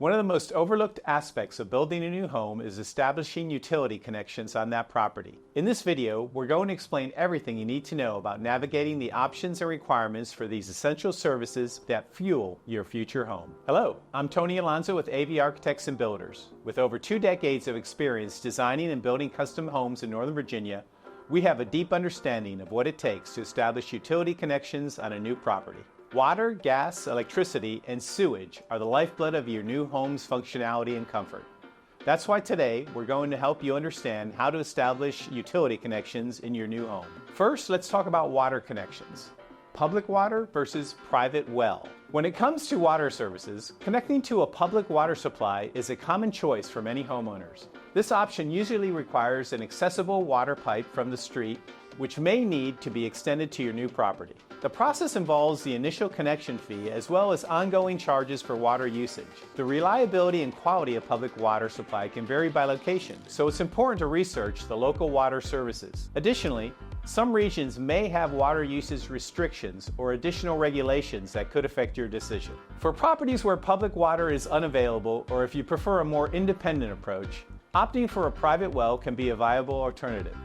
One of the most overlooked aspects of building a new home is establishing utility connections on that property. In this video, we're going to explain everything you need to know about navigating the options and requirements for these essential services that fuel your future home. Hello, I'm Tony Alonso with AV Architects and Builders. With over 2 decades of experience designing and building custom homes in Northern Virginia, we have a deep understanding of what it takes to establish utility connections on a new property. Water, gas, electricity, and sewage are the lifeblood of your new home's functionality and comfort. That's why today we're going to help you understand how to establish utility connections in your new home. First, let's talk about water connections. Public water versus private well. When it comes to water services, connecting to a public water supply is a common choice for many homeowners. This option usually requires an accessible water pipe from the street, which may need to be extended to your new property. The process involves the initial connection fee as well as ongoing charges for water usage. The reliability and quality of public water supply can vary by location, so it's important to research the local water services. Additionally, some regions may have water usage restrictions or additional regulations that could affect your decision. For properties where public water is unavailable, or if you prefer a more independent approach, opting for a private well can be a viable alternative.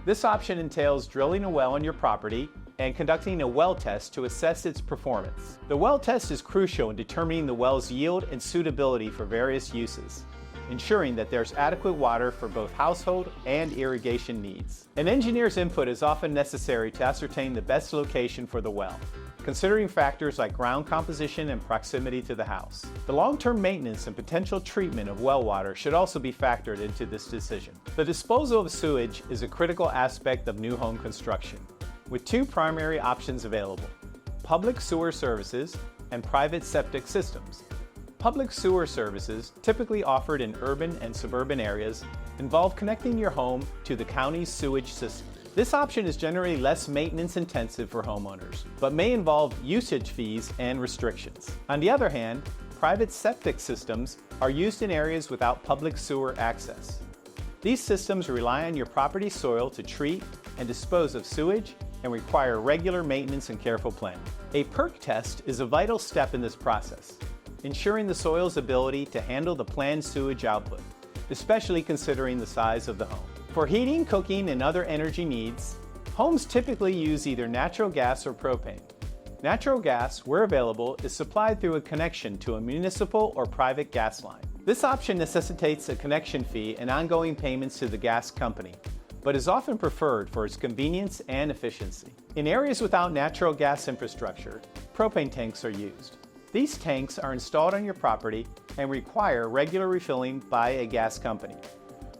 This option entails drilling a well on your property and conducting a well test to assess its performance. The well test is crucial in determining the well's yield and suitability for various uses, ensuring that there's adequate water for both household and irrigation needs. An engineer's input is often necessary to ascertain the best location for the well, considering factors like ground composition and proximity to the house. The long-term maintenance and potential treatment of well water should also be factored into this decision. The disposal of sewage is a critical aspect of new home construction, with 2 primary options available: public sewer services and private septic systems. Public sewer services, typically offered in urban and suburban areas, involve connecting your home to the county's sewage system. This option is generally less maintenance intensive for homeowners, but may involve usage fees and restrictions. On the other hand, private septic systems are used in areas without public sewer access. These systems rely on your property soil to treat and dispose of sewage and require regular maintenance and careful planning. A perk test is a vital step in this process, ensuring the soil's ability to handle the planned sewage output, especially considering the size of the home. For heating, cooking, and other energy needs, homes typically use either natural gas or propane. Natural gas, where available, is supplied through a connection to a municipal or private gas line. This option necessitates a connection fee and ongoing payments to the gas company, but is often preferred for its convenience and efficiency. In areas without natural gas infrastructure, propane tanks are used. These tanks are installed on your property and require regular refilling by a gas company.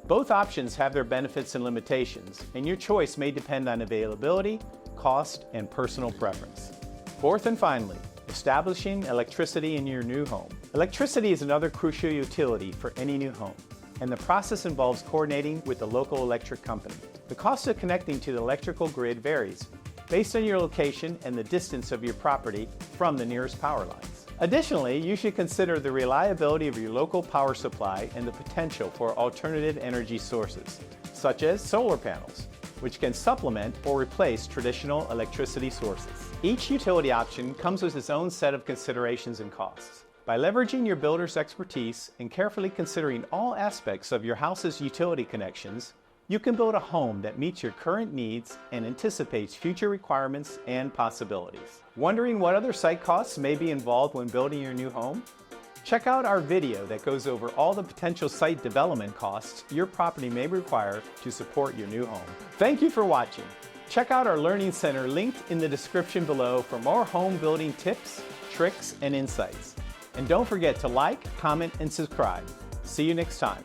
Both options have their benefits and limitations, and your choice may depend on availability, cost, and personal preference. Fourth and finally, establishing electricity in your new home. Electricity is another crucial utility for any new home, and the process involves coordinating with the local electric company. The cost of connecting to the electrical grid varies based on your location and the distance of your property from the nearest power lines. Additionally, you should consider the reliability of your local power supply and the potential for alternative energy sources, such as solar panels, which can supplement or replace traditional electricity sources. Each utility option comes with its own set of considerations and costs. By leveraging your builder's expertise and carefully considering all aspects of your house's utility connections, you can build a home that meets your current needs and anticipates future requirements and possibilities. Wondering what other site costs may be involved when building your new home? Check out our video that goes over all the potential site development costs your property may require to support your new home. Thank you for watching. Check out our Learning Center linked in the description below for more home building tips, tricks, and insights. And don't forget to like, comment, and subscribe. See you next time.